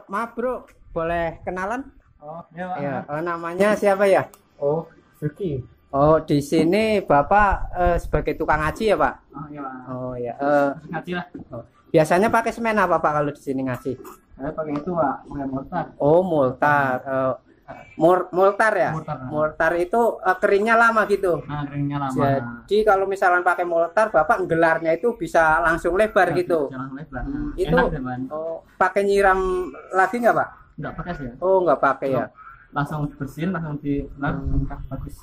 Maaf bro, boleh kenalan? Oh, ya, Pak. Ya, namanya siapa ya? Oh, Vicky. Oh, di sini Bapak sebagai tukang ngaji ya Pak? Oh, iya, Pak. Oh ya. Ngaji lah. Biasanya pakai semen apa Pak kalau di sini ngaji? Saya pakai itu, Pak. Pakai mortar. Oh, mortar. Mortar ya? Mortar. Mortar itu keringnya lama gitu. Nah, keringnya lama. Jadi kalau misalnya pakai mortar, Bapak nggelarnya itu bisa langsung lebar gitu. Jalan lebar. Itu Enak deh, Pak. pakai nyiram lagi nggak Pak? Enggak pakai sih ya. Oh, nggak pakai ya. Langsung bersihin, langsung bagus.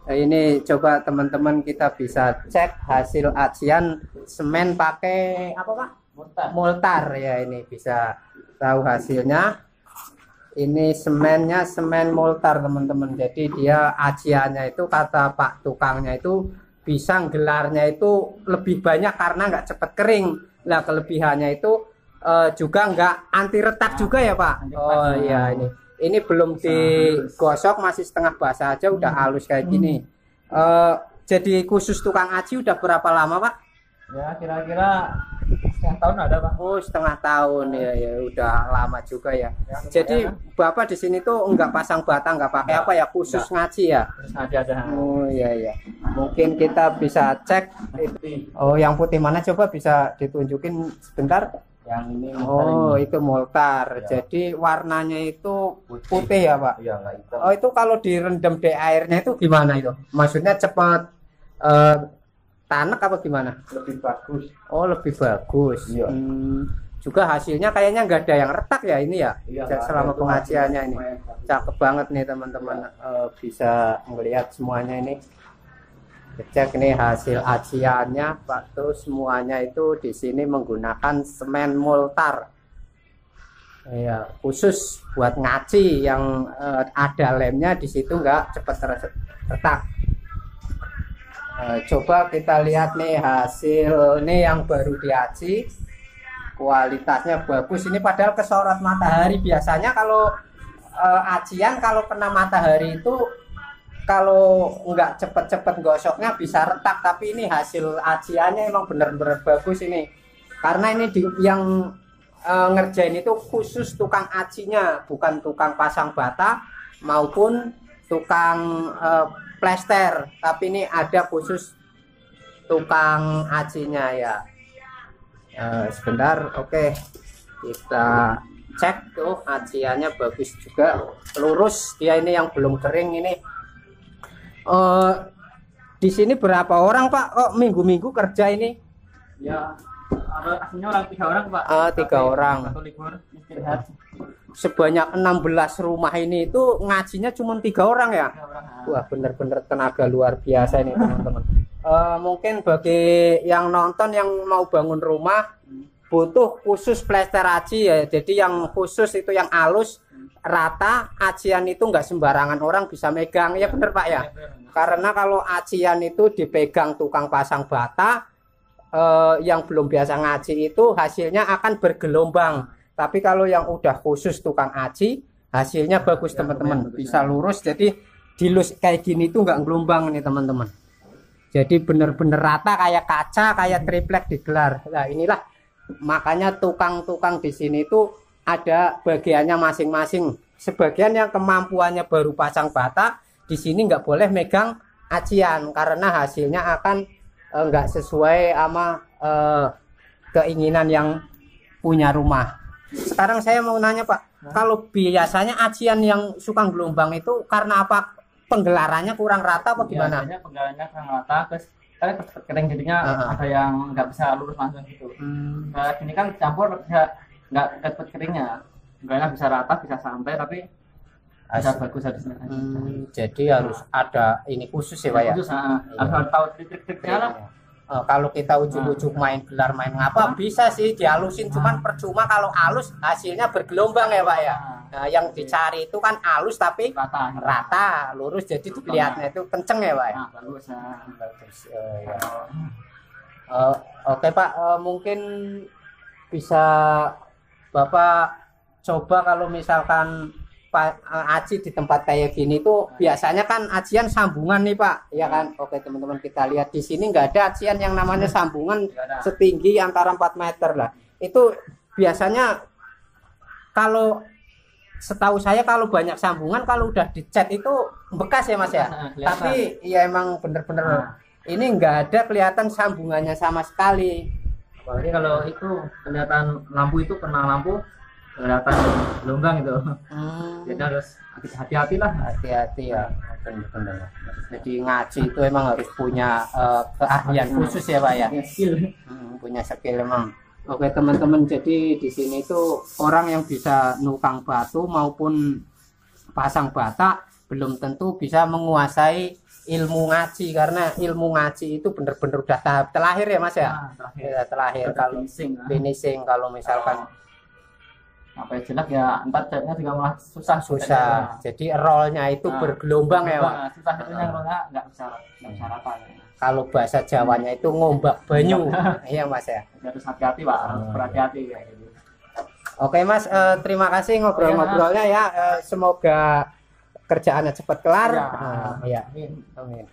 Ini coba teman-teman kita bisa cek hasil ajian semen pakai apa Pak? Mortar. Mortar ya, ini bisa tahu hasilnya. Ini semennya semen mortar teman-teman. Jadi dia ajiannya itu kata Pak tukangnya itu bisa gelarnya itu lebih banyak karena nggak cepat kering. Nah kelebihannya itu juga nggak anti retak juga ya Pak. Oh iya ini belum digosok masih setengah basah aja udah halus kayak gini. Jadi khusus tukang aji udah berapa lama Pak? Ya, kira-kira setengah tahun ada, Pak. Oh, setengah tahun ya udah lama juga ya. Jadi Bapak di sini tuh enggak pasang bata, enggak pakai apa ya, khusus ngaji ya. Terus ada. Oh iya. Mungkin kita bisa cek. Oh, yang putih mana coba bisa ditunjukin sebentar. Yang ini Oh, itu mortar. Ya. Jadi warnanya itu putih ya, Pak. Iya, enggak hitam. Oh, itu kalau direndam di airnya itu gimana itu? Maksudnya cepat tanek apa gimana? Lebih bagus. Oh, lebih bagus. Iya. Juga hasilnya kayaknya nggak ada yang retak ya ini ya. Iya, Selama pengajiannya ini. lumayan. Cakep banget nih teman-teman. Bisa melihat semuanya ini. Cek nih hasil ajiannya, Pak. Terus semuanya itu di sini menggunakan semen mortar. Ya, khusus buat ngaji yang ada lemnya di situ nggak cepat retak. Coba kita lihat nih hasil nih yang baru diaji, kualitasnya bagus. Ini padahal kesorot matahari. Biasanya kalau ajian kalau kena matahari itu kalau nggak cepet-cepet gosoknya bisa retak, tapi ini hasil ajiannya emang bener-bener bagus ini karena ini yang ngerjain itu khusus tukang ajinya, bukan tukang pasang bata maupun tukang plester, tapi ini ada khusus tukang ajinya ya. Sebentar, oke. Kita cek tuh ajiannya bagus juga, lurus dia ini yang belum kering ini. Di sini berapa orang Pak? Kok minggu-minggu kerja ini? Ya, aslinya orang 3 orang, Pak. 3 orang. Satu libur istirahat. Sebanyak 16 rumah ini itu ngajinya cuma 3 orang ya? 3 orang. Wah, bener-bener tenaga luar biasa ini teman-teman. Mungkin bagi yang nonton yang mau bangun rumah butuh khusus plester aji ya. Jadi yang khusus itu yang halus rata, ajian itu nggak sembarangan orang bisa megang ya, bener Pak ya. Karena kalau ajian itu dipegang tukang pasang bata yang belum biasa ngaji itu hasilnya akan bergelombang. Tapi kalau yang udah khusus tukang aji hasilnya bagus teman-teman, bisa lurus. Jadi dilus kayak gini tuh nggak gelombang nih teman-teman. Jadi bener-bener rata kayak kaca, kayak triplek digelar. Nah inilah makanya tukang-tukang di sini tuh ada bagiannya masing-masing. Sebagian yang kemampuannya baru pasang bata di sini nggak boleh megang ajian karena hasilnya akan nggak sesuai sama keinginan yang punya rumah. Sekarang saya mau nanya Pak, kalau biasanya ajian yang suka gelombang itu karena apa? Penggelarannya kurang rata apa gimana? Biasanya penggelarannya kurang rata, terus kan cepet kering jadinya ada yang nggak bisa lurus langsung gitu. Nah, ini kan campur nggak cepet keringnya, enggaknya bisa rata, bisa santai, tapi bisa bagus habisnya. Jadi harus ada ini khusus ya Pak ya? Khusus, harus tahu trik-triknya lah. Kalau kita ujuk-ujuk main gelar main ngapa bisa sih dihalusin, cuman percuma kalau halus hasilnya bergelombang ya Pak ya. Nah, yang dicari itu kan halus tapi rata lurus, jadi dilihatnya itu kenceng ya Pak ya. Bagus. Bagus. Ya. Oke Pak, mungkin bisa Bapak coba kalau misalkan aji di tempat kayak gini tuh biasanya kan ajian sambungan nih Pak, ya kan? Oke teman-teman kita lihat di sini nggak ada ajian yang namanya sambungan setinggi antara 4 meter lah. Itu biasanya kalau setahu saya kalau banyak sambungan kalau udah dicat itu bekas ya Mas ya. Tapi ya emang bener-bener ini enggak ada kelihatan sambungannya sama sekali. Apalagi kalau itu kelihatan lampu itu kena lampu kelihatan gelombang itu. Jadi harus hati-hati lah. Hati-hati ya. Benar-benar. Jadi ngaji itu emang harus punya keahlian khusus ya Pak ya. Punya skill emang. Oke teman-teman, jadi di sini itu orang yang bisa nukang batu maupun pasang bata belum tentu bisa menguasai ilmu ngaji, karena ilmu ngaji itu benar-benar udah tahap terakhir ya Mas ya. Terakhir kalau finishing kalau misalkan apa yang jelek ya entar catnya juga malah susah. Jadi rollnya itu bergelombang ya Pak. Susah jadinya rollnya nggak bisa rata. Kalau bahasa Jawanya itu ngombak banyu. Iya Mas ya. Harus hati-hati Pak, berhati-hati kayak gitu. Oke Mas, terima kasih ngobrol-ngobrolnya ya. Semoga kerjaannya cepat kelar. Ya. Amin.